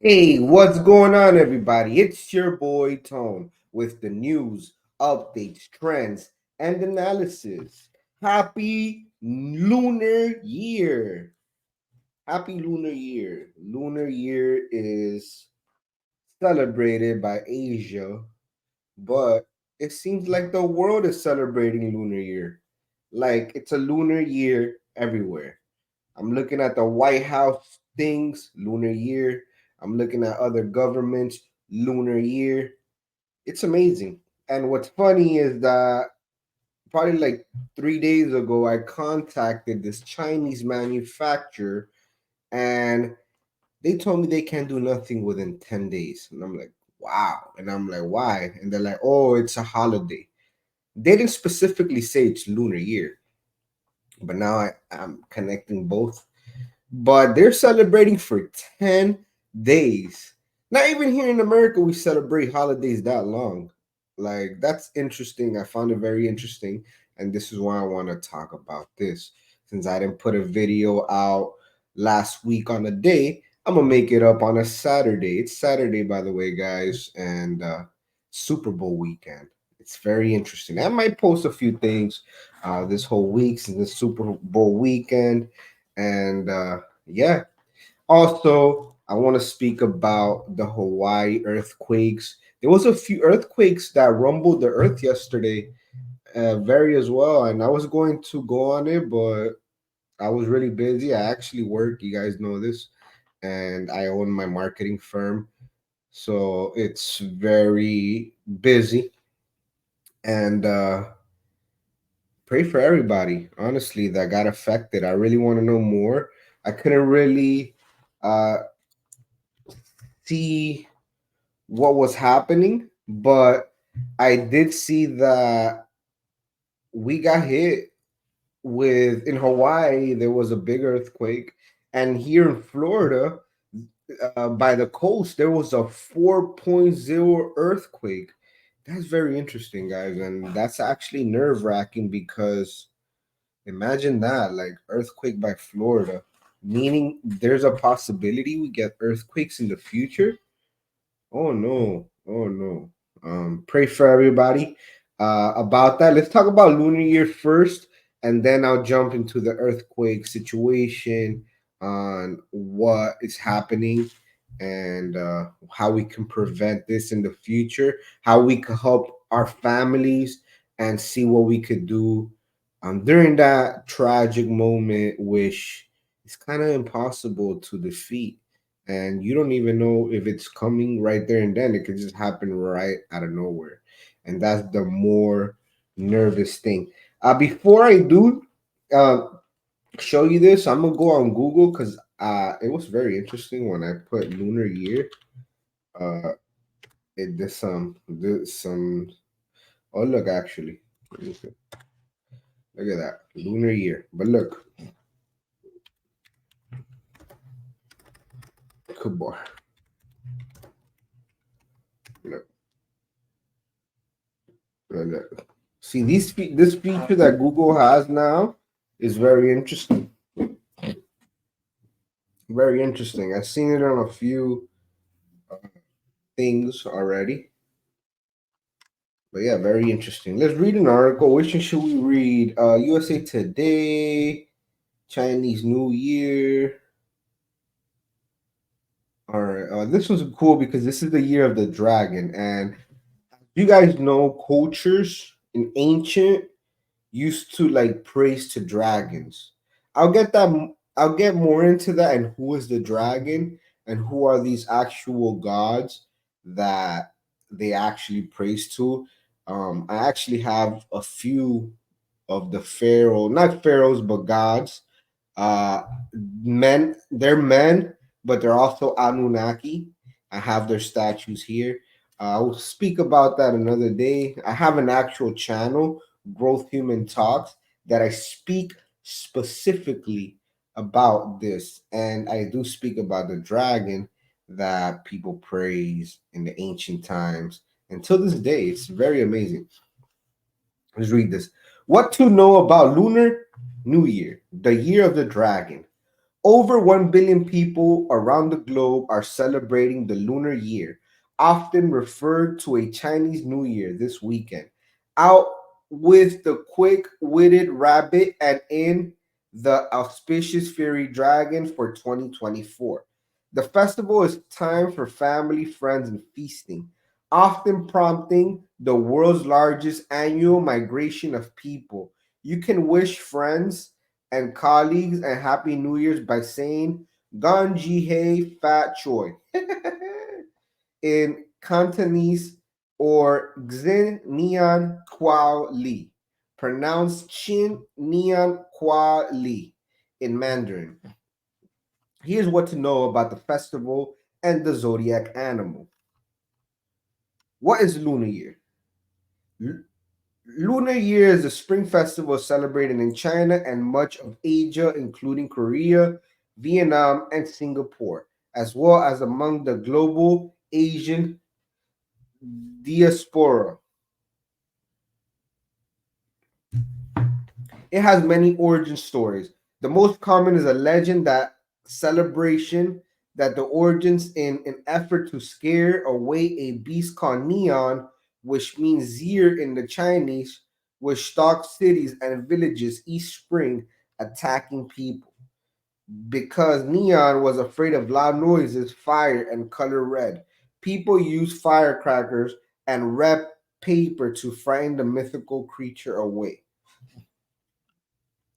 Hey, what's going on, everybody? It's your boy Tone with the news, updates, trends, and analysis. Happy Lunar Year! Happy Lunar Year! Lunar Year is celebrated by Asia, but it seems like the world is celebrating Lunar Year. Like it's a Lunar Year everywhere. I'm looking at the White House things, Lunar Year. I'm looking at other governments, Lunar Year. It's amazing. And what's funny is that probably like 3 days ago, I contacted this Chinese manufacturer and they told me they can't do nothing within 10 days. And I'm like, wow. And I'm like, why? And they're like, oh, it's a holiday. They didn't specifically say it's Lunar Year, but now I'm connecting both, but they're celebrating for 10 days. Not even here in America we celebrate holidays that long. Like that's interesting. I found it very interesting, and this is why I want to talk about this. Since I didn't put a video out last week on a day, I'm gonna make it up on a Saturday. It's Saturday, by the way, guys, and Super Bowl weekend. It's very interesting. I might post a few things this whole week since the Super Bowl weekend, and yeah. Also, I want to speak about the Hawaii earthquakes. There was a few earthquakes that rumbled the earth yesterday, very as well. And I was going to go on it, but I was really busy. I actually work. You guys know this, and I own my marketing firm, so it's very busy. And pray for everybody, honestly, that got affected. I really want to know more. I couldn't really uh, see what was happening, but I did see that we got hit with in Hawaii. There was a big earthquake, and here in Florida, by the coast, there was a 4.0 earthquake. That's very interesting, guys, and that's actually nerve wracking because imagine that, like earthquake by Florida, meaning there's a possibility we get earthquakes in the future. Oh no. Oh no. Pray for everybody. About that, let's talk about Lunar Year first, and then I'll jump into the earthquake situation on what is happening and how we can prevent this in the future, how we could help our families, and see what we could do during that tragic moment, which is kind of impossible to defeat, and you don't even know if it's coming right there and then. It could just happen right out of nowhere, and that's the more nervous thing. Before I do uh, show you this, I'm gonna go on Google because it was very interesting when I put Lunar Year. Uh, it did some. Oh look, actually, look at that Lunar Year. But look, good boy. Look, look. See this feature that Google has now is very interesting. Very interesting. I've seen it on a few things already. But yeah, very interesting. Let's read an article. Which one should we read? USA Today, Chinese New Year. All right. This one's cool because this is the year of the dragon. And you guys know cultures in ancient used to like praise to dragons. I'll get that. I'll get more into that and who is the dragon and who are these actual gods that they actually praise to. I actually have a few of the pharaoh, not pharaohs, but gods. Uh, men, they're men, but they're also Anunnaki. I have their statues here. I'll speak about that another day. I have an actual channel, Growth Human Talks, that I speak specifically about this. And I do speak about the dragon that people praise in the ancient times. Until this day, it's very amazing. Let's read this. What to know about Lunar New Year, the year of the dragon. Over 1 billion people around the globe are celebrating the Lunar Year, often referred to a Chinese New Year this weekend. Out with the quick witted rabbit and in the auspicious fairy dragon for 2024. The festival is time for family, friends, and feasting, often prompting the world's largest annual migration of people. You can wish friends and colleagues and Happy New Year's by saying Ganji Hei Fat Choi in Cantonese or Xin Nian Kwao Li, pronounced Chin Nian Kwao Li in Mandarin. Here's what to know about the festival and the zodiac animal. What is Lunar Year? Lunar Year is a spring festival celebrated in China and much of Asia, including Korea, Vietnam, and Singapore, as well as among the global Asian diaspora. It has many origin stories. The most common is a legend that celebration that the origins in an effort to scare away a beast called Neon, which means year in the Chinese, which stalks cities and villages each spring, attacking people. Because Neon was afraid of loud noises, fire, and color red, people used firecrackers and red paper to frighten the mythical creature away.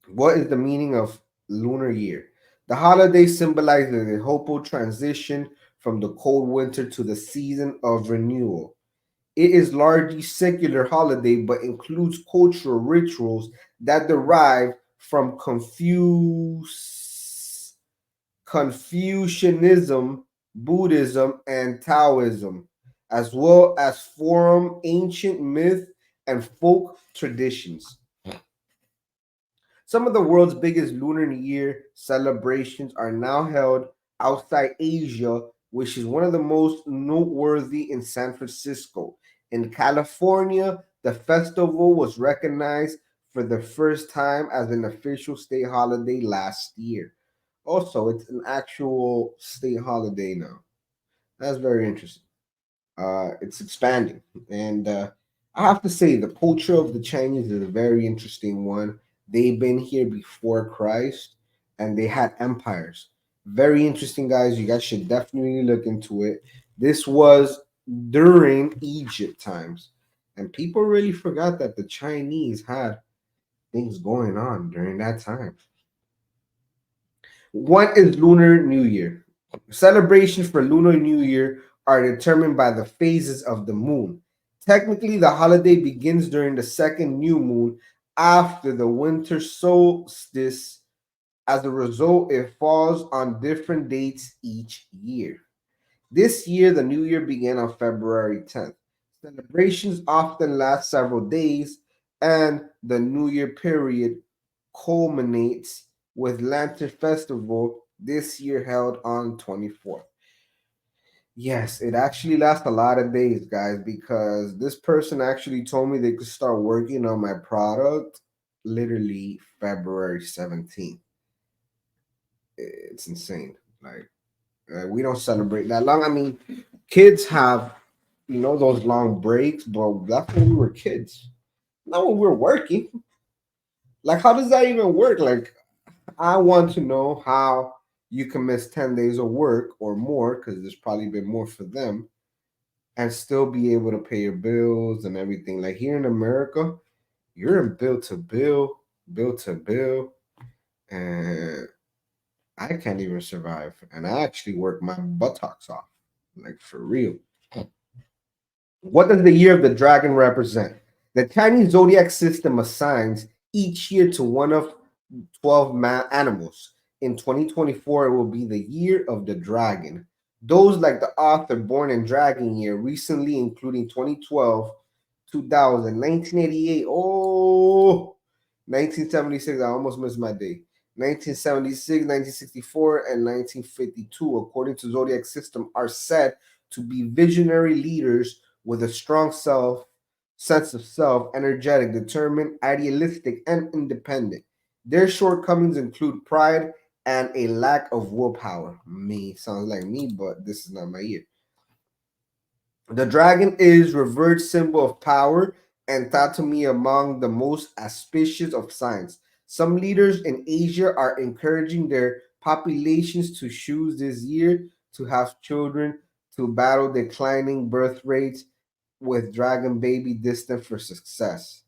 What is the meaning of Lunar Year? The holiday symbolizes a hopeful transition from the cold winter to the season of renewal. It is largely secular holiday but includes cultural rituals that derive from Confucianism, Buddhism, and Taoism, as well as from ancient myth and folk traditions. Some of the world's biggest Lunar New Year celebrations are now held outside Asia, which is one of the most noteworthy in San Francisco. In California, the festival was recognized for the first time as an official state holiday last year. Also, it's an actual state holiday now. That's very interesting. It's expanding. And I have to say, the culture of the Chinese is a very interesting one. They've been here before Christ and they had empires. Very interesting, guys. You guys should definitely look into it. This was during Egypt times. And people really forgot that the Chinese had things going on during that time. What is Lunar New Year? Celebrations for Lunar New Year are determined by the phases of the moon. Technically, the holiday begins during the second new moon after the winter solstice. As a result, it falls on different dates each year. This year, the new year began on February 10th. Celebrations often last several days, and the new year period culminates with Lantern Festival this year held on 24th. Yes, it actually lasts a lot of days, guys, because this person actually told me they could start working on my product literally February 17th. It's insane. Like, we don't celebrate that long. I mean, kids have, those long breaks, but that's when we were kids. Not when we're working. Like, how does that even work? Like, I want to know how you can miss 10 days of work or more, because there's probably been more for them, and still be able to pay your bills and everything. Like here in America, you're in bill to bill, and I can't even survive. And I actually work my buttocks off, like for real. What does the year of the dragon represent? The Chinese zodiac system assigns each year to one of 12 animals. In 2024, it will be the year of the dragon. Those like the author born in Dragon Year, recently including 2012, 2000, 1988. Oh, 1976. I almost missed my day. 1976, 1964, and 1952, according to Zodiac System, are said to be visionary leaders with a strong sense of self, energetic, determined, idealistic, and independent. Their shortcomings include pride and a lack of willpower. Me sounds like me, but this is not my year. The dragon is revered symbol of power and thought to be among the most auspicious of signs. Some leaders in Asia are encouraging their populations to choose this year to have children to battle declining birth rates with dragon baby destined for success.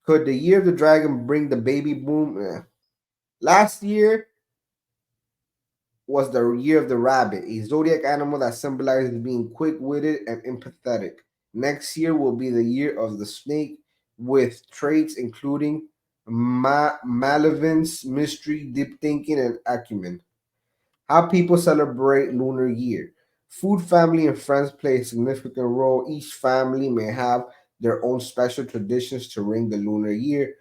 Could the year of the dragon bring the baby boom? Last year was the year of the rabbit, a zodiac animal that symbolizes being quick witted and empathetic. Next year will be the year of the snake, with traits including malevolence, mystery, deep thinking, and acumen. How people celebrate Lunar Year. Food, family, and friends play a significant role. Each family may have their own special traditions to ring the Lunar Year,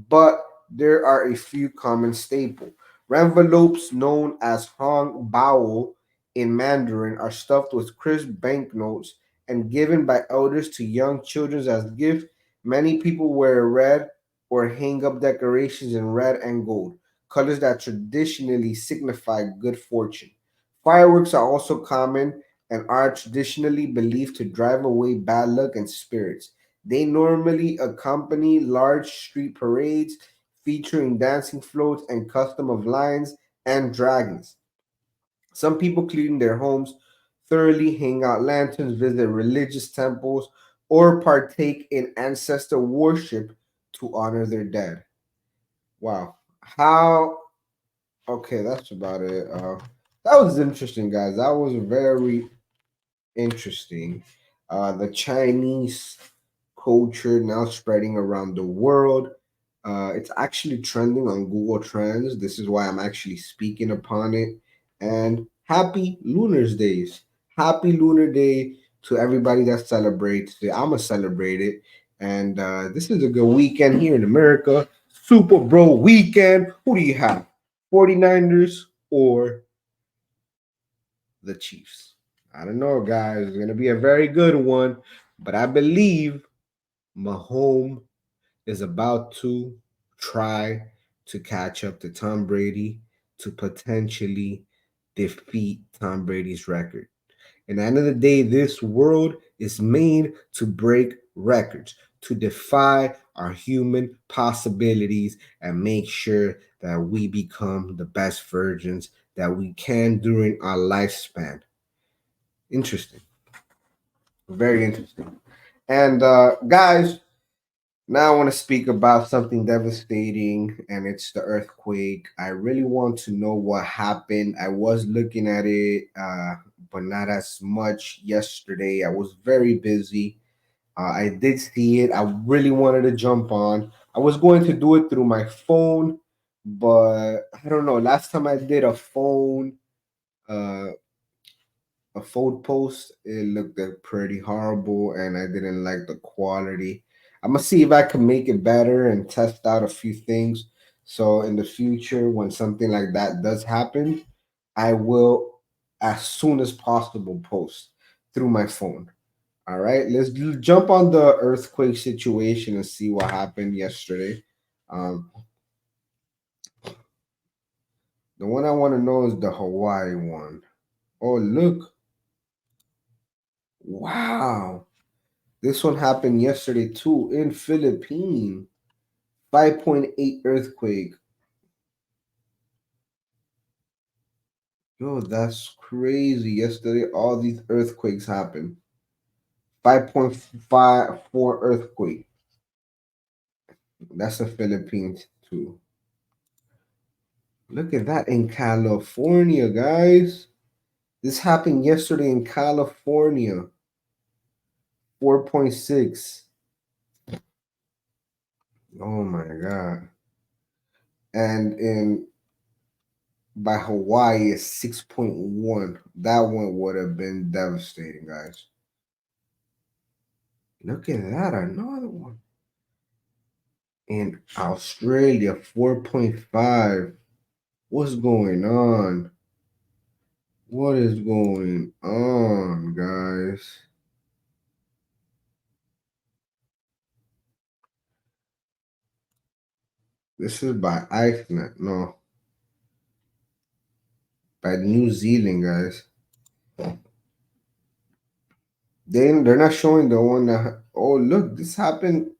but there are a few common staples. Envelopes known as Hong Bao in Mandarin are stuffed with crisp banknotes and given by elders to young children as gifts. Many people wear red or hang up decorations in red and gold, colors that traditionally signify good fortune. Fireworks are also common and are traditionally believed to drive away bad luck and spirits. They normally accompany large street parades featuring dancing floats and custom of lions and dragons. Some people clean their homes thoroughly, hang out lanterns, visit religious temples, or partake in ancestor worship to honor their dead. Wow. How Okay, that's about it. That was interesting, guys. That was very interesting. The Chinese culture now spreading around the world. It's actually trending on Google Trends. This is why I'm actually speaking upon it. And happy Lunar's Days. Happy Lunar Day to everybody that celebrates it. I'm going to celebrate it. And this is a good weekend here in America. Super Bowl weekend. Who do you have? 49ers or the Chiefs? I don't know, guys. It's going to be a very good one. But I believe Mahomes is about to try to catch up to Tom Brady to potentially defeat Tom Brady's record. And at the end of the day, this world is made to break records, to defy our human possibilities and make sure that we become the best versions that we can during our lifespan. Interesting. Very interesting. And guys, now I want to speak about something devastating, and it's the earthquake. I really want to know what happened. I was looking at it, but not as much yesterday. I was very busy. I did see it. I really wanted to jump on. I was going to do it through my phone, but I don't know. Last time I did uh, a phone post, it looked pretty horrible, and I didn't like the quality. I'm gonna see if I can make it better and test out a few things. So in the future, when something like that does happen, I will, as soon as possible, post through my phone. All right, jump on the earthquake situation and see what happened yesterday. Um, the one I want to know is the Hawaii one. Oh, look. Wow. This one happened yesterday too in Philippines. 5.8 earthquake. Yo, that's crazy. Yesterday, all these earthquakes happened. 5.54 earthquake. That's the Philippines too. Look at that in California, guys. This happened yesterday in California. 4.6. Oh my God. And in by Hawaii is 6.1. That one would have been devastating, guys. Look at that, another one. In Australia, 4.5. What's going on? What is going on, guys? This is by IceNet. No. at New Zealand, guys. They're not showing the one that. Oh, look, this happened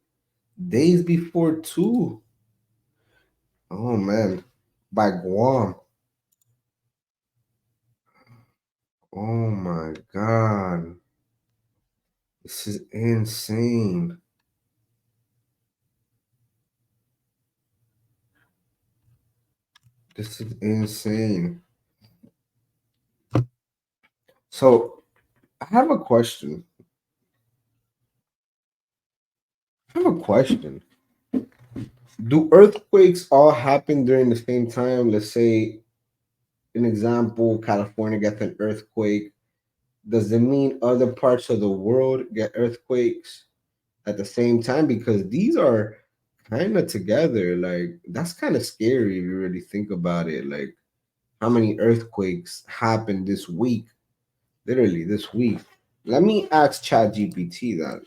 days before too. Oh man, by Guam. Oh my god, this is insane. This is insane. So I have a question. I have a question. Do earthquakes all happen during the same time? Let's say, an example, California gets an earthquake. Does it mean other parts of the world get earthquakes at the same time? Because these are kind of together. Like, that's kind of scary if you really think about it. Like, how many earthquakes happened this week? Literally this week. Let me ask ChatGPT that.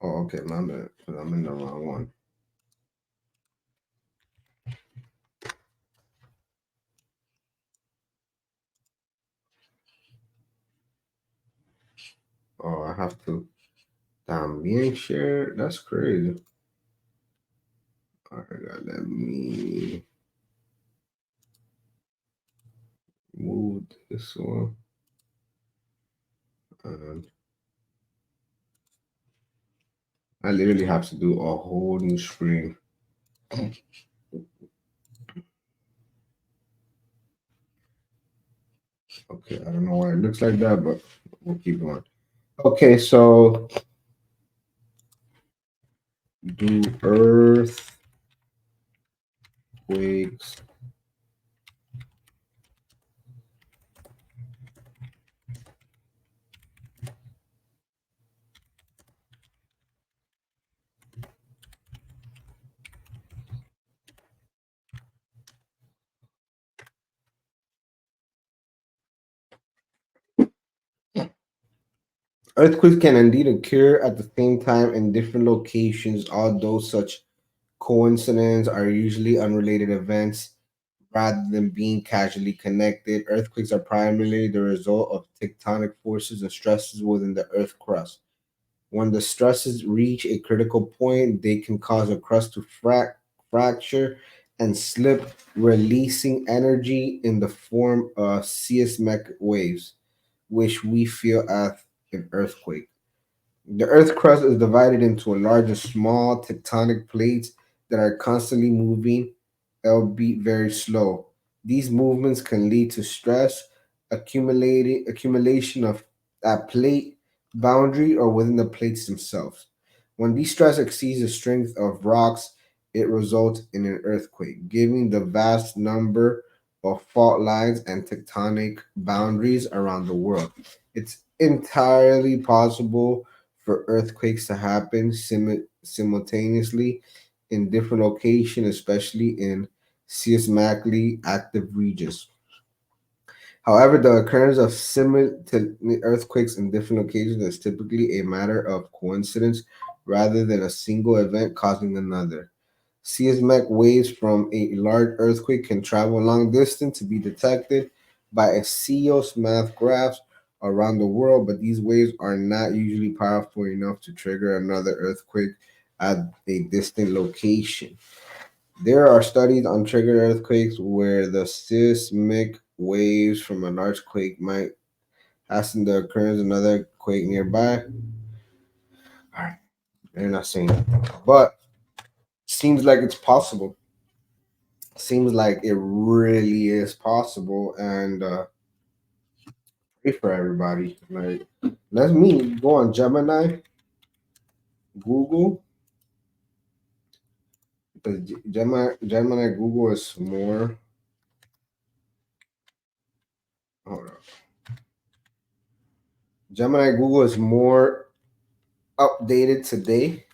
Oh, okay, my bad. 'Cause I'm in the wrong one. Oh, I have to. Damn, being shared. That's crazy. All right, let me move this one. And I literally have to do a whole new screen. Okay, I don't know why it looks like that, but we'll keep going. Okay, so do earthquakes. Earthquakes can indeed occur at the same time in different locations, although such coincidences are usually unrelated events rather than being casually connected. Earthquakes are primarily the result of tectonic forces and stresses within the Earth's crust. When the stresses reach a critical point, they can cause a crust to fracture and slip, releasing energy in the form of seismic waves, which we feel as an earthquake. The Earth's crust is divided into a large and small tectonic plates that are constantly moving, albeit very slow. These movements can lead to stress, accumulation of at plate boundary or within the plates themselves. When these stress exceeds the strength of rocks, it results in an earthquake, giving the vast number of fault lines and tectonic boundaries around the world. It's entirely possible for earthquakes to happen simultaneously in different locations, especially in seismically active regions. However, the occurrence of simultaneous earthquakes in different locations is typically a matter of coincidence rather than a single event causing another. Seismic waves from a large earthquake can travel long distance to be detected by a seismograph around the world, but these waves are not usually powerful enough to trigger another earthquake at a distant location. There are studies on triggered earthquakes where the seismic waves from a large quake might hasten the occurrence of another quake nearby. All right, they're not saying that, but seems like it's possible. Seems like it really is possible, and pray for everybody. Like, let me go on Gemini, Google, because Gemini, Google is more. Hold on. Gemini, Google is more updated today.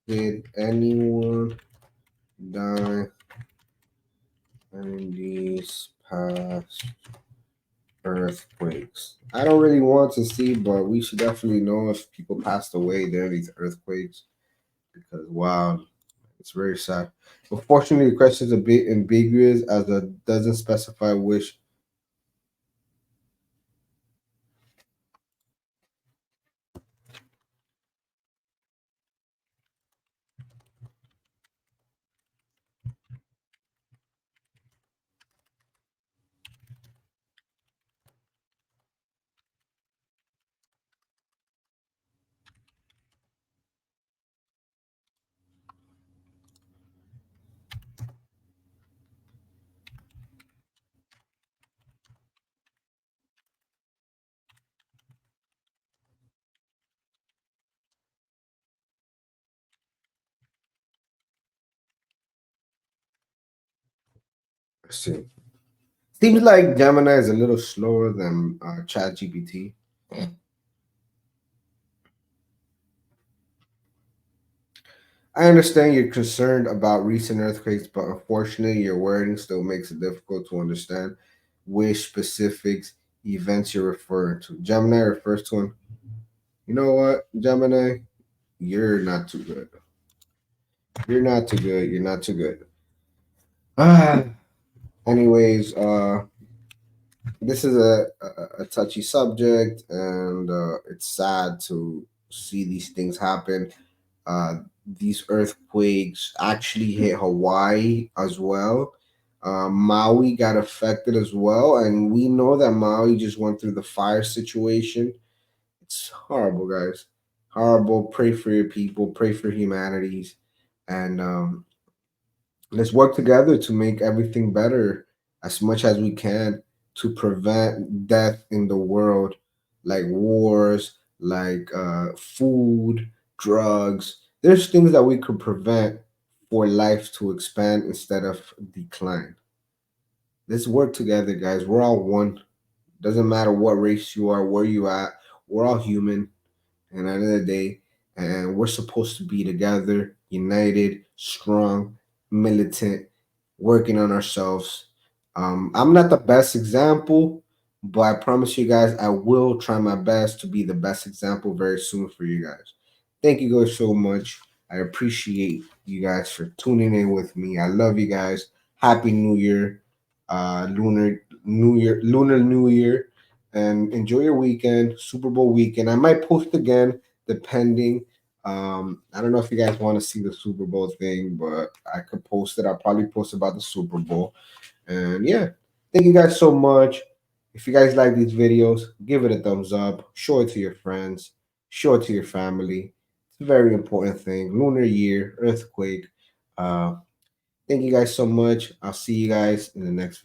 Did anyone die in these past earthquakes? I don't really want to see, but we should definitely know if people passed away during these earthquakes. because wow, it's very sad. Unfortunately, the question is a bit ambiguous as it doesn't specify which. Let's see. Seems like Gemini is a little slower than ChatGPT. I understand you're concerned about recent earthquakes, but unfortunately, your wording still makes it difficult to understand which specific events you're referring to. Gemini refers to an. You know what, Gemini? You're not too good. You're not too good. You're not too good. Ah. Anyways, this is a touchy subject, and it's sad to see these things happen. These earthquakes actually hit Hawaii as well. Maui got affected as well, and we know that Maui just went through the fire situation. It's horrible, guys. Horrible. Pray for your people. Pray for humanities, and let's work together to make everything better as much as we can to prevent death in the world, like wars, like food, drugs. There's things that we could prevent for life to expand instead of decline. Let's work together, guys. We're all one. Doesn't matter what race you are, where you at. We're all human and at the end of the day, and we're supposed to be together, united, strong, militant, working on ourselves. I'm not the best example, but I promise you guys, I will try my best to be the best example very soon for you guys. Thank you guys so much. I appreciate you guys for tuning in with me. I love you guys. Happy New Year, Lunar New Year, and enjoy your weekend, Super Bowl weekend. I might post again, depending. I don't know if you guys want to see the Super Bowl thing, but I could post it. I'll probably post about the Super Bowl. And yeah, thank you guys so much. If you guys like these videos, give it a thumbs up, show it to your friends, show it to your family. It's a very important thing. Lunar year, earthquake. Uh, thank you guys so much. I'll see you guys in the next video.